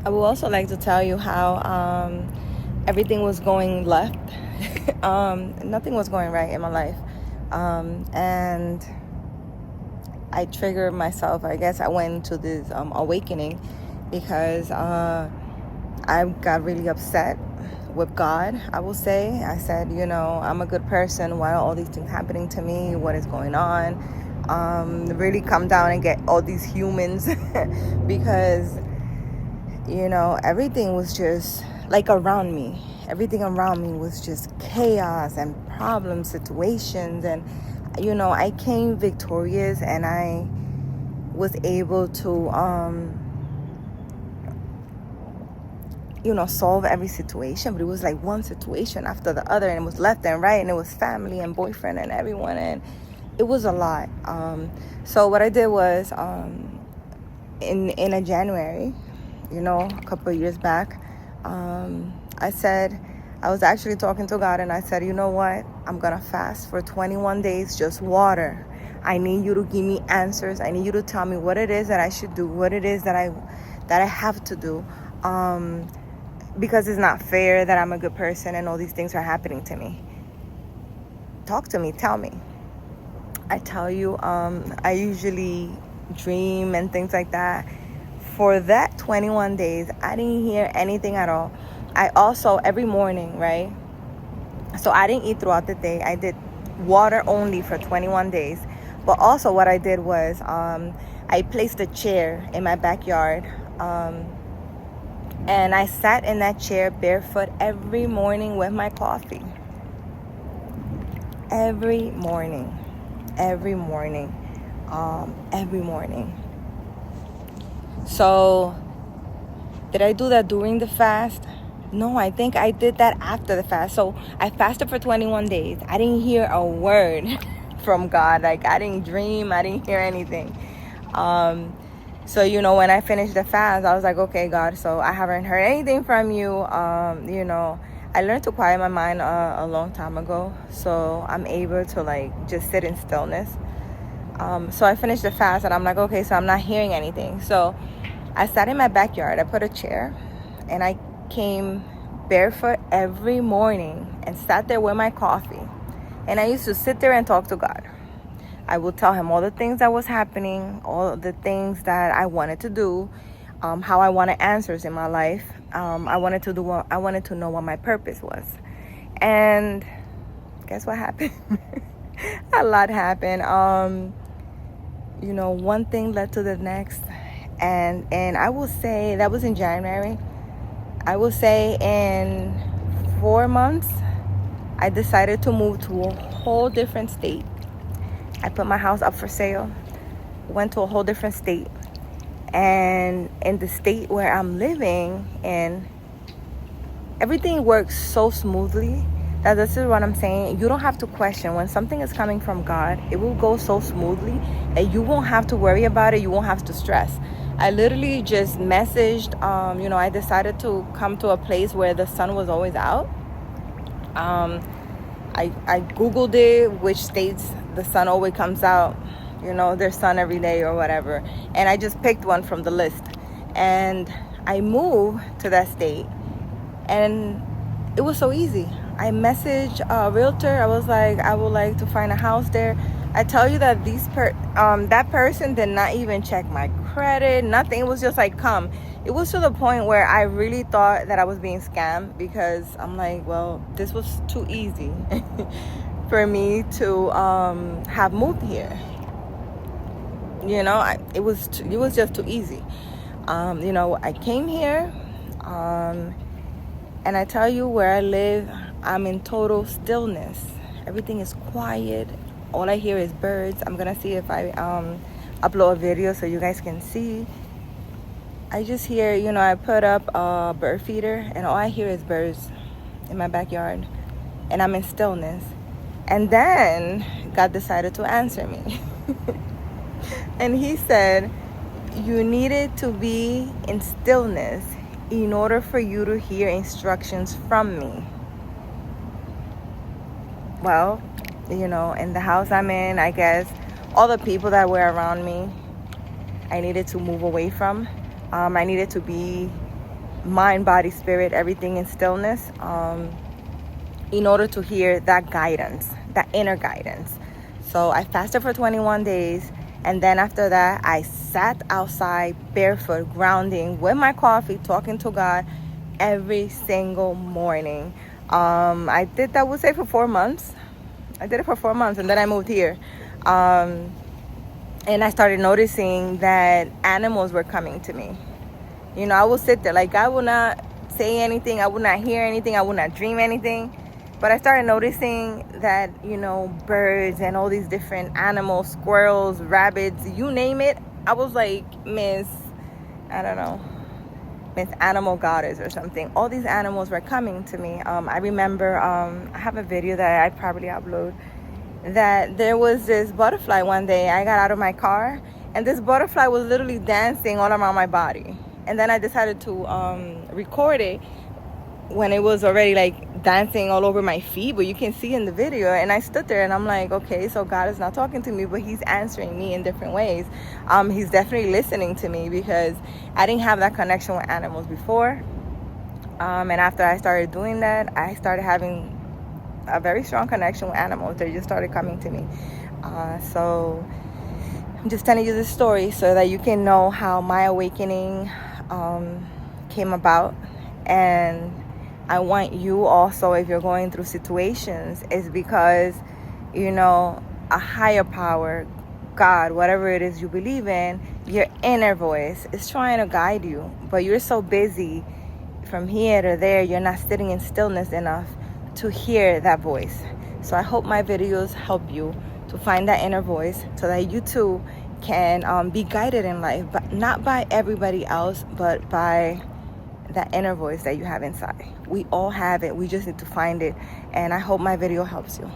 I would also like to tell you how everything was going left. Nothing was going right in my life. And I triggered myself. I guess I went into this awakening because I got really upset with God, I will say. I said, I'm a good person. Why are all these things happening to me? What is going on? Really come down and get all these humans because, everything was just like around me. Everything around me was just chaos and problem situations. And, I came victorious and I was able to, solve every situation, but it was like one situation after the other, and it was left and right, and it was family and boyfriend and everyone, and it was a lot. So what I did was, in a January, a couple of years back, I was actually talking to God, and I said, you know what? I'm gonna fast for 21 days, just water. I need you to give me answers. I need you to tell me what it is that I should do, what it is that I have to do. Because it's not fair that I'm a good person and all these things are happening to me. Talk to me, tell me. I tell you, I usually dream and things like that. For that 21 days, I didn't hear anything at all. I also, every morning, right? So I didn't eat throughout the day. I did water only for 21 days. But also what I did was, I placed a chair in my backyard, and I sat in that chair barefoot every morning with my coffee. Every morning. Every morning. So, did I do that during the fast? No, I think I did that after the fast. So, I fasted for 21 days. I didn't hear a word from God. Like, I didn't dream. I didn't hear anything. So, when I finished the fast, I was like, okay, God, so I haven't heard anything from you. I learned to quiet my mind a long time ago. So I'm able to just sit in stillness. So I finished the fast and I'm like, okay, so I'm not hearing anything. So I sat in my backyard. I put a chair and I came barefoot every morning and sat there with my coffee. And I used to sit there and talk to God. I would tell him all the things that was happening, all the things that I wanted to do, how I wanted answers in my life. I wanted to know what my purpose was. And guess what happened? A lot happened. One thing led to the next. And I will say that was in January. I will say in 4 months, I decided to move to a whole different state. I put my house up for sale, went to a whole different state. And in the state where I'm living in, everything works so smoothly that this is what I'm saying. You don't have to question. When something is coming from God, it will go so smoothly that you won't have to worry about it. You won't have to stress. I literally just messaged, I decided to come to a place where the sun was always out. I Googled it, which states the sun always comes out, there's sun every day or whatever. And I just picked one from the list. And I moved to that state. And it was so easy. I messaged a realtor. I was like, I would like to find a house there. I tell you that that person did not even check my credit, nothing. It was just like, come. It was to the point where I really thought that I was being scammed because I'm like, well, this was too easy for me to have moved here. It was just too easy. I came here, and I tell you, where I live, I'm in total stillness. Everything is quiet. All I hear is birds. I'm gonna see if I upload a video so you guys can see. I just hear, I put up a bird feeder and all I hear is birds in my backyard, and I'm in stillness. And then God decided to answer me. And he said, you needed to be in stillness in order for you to hear instructions from me. Well, in the house I'm in, I guess all the people that were around me, I needed to move away from. I needed to be mind, body, spirit, everything in stillness, in order to hear that guidance, that inner guidance. So I fasted for 21 days. And then after that, I sat outside barefoot, grounding with my coffee, talking to God every single morning. I did that, we'll say, for 4 months. I did it for 4 months, and then I moved here. And I started noticing that animals were coming to me. You know, I will sit there, like, I will not say anything, I will not hear anything, I will not dream anything. But I started noticing that, you know, birds and all these different animals, squirrels, rabbits, you name it. I was like, Miss Animal Goddess or something. All these animals were coming to me. I remember, I have a video that I probably upload, that there was this butterfly one day. I got out of my car, and this butterfly was literally dancing all around my body. And then I decided to record it when it was already like dancing all over my feet, but you can see in the video. And I stood there and I'm like, okay, so God is not talking to me, but he's answering me in different ways. He's definitely listening to me, because I didn't have that connection with animals before. And after I started doing that, I started having a very strong connection with animals. They just started coming to me. So I'm just telling you this story so that you can know how my awakening came about. And I want you also, if you're going through situations, is because, you know, a higher power, God, whatever it is you believe in, your inner voice is trying to guide you. But you're so busy from here to there, you're not sitting in stillness enough to hear that voice. So I hope my videos help you to find that inner voice, so that you too can be guided in life, but not by everybody else, but by that inner voice that you have inside. We all have it. We just need to find it. And I hope my video helps you.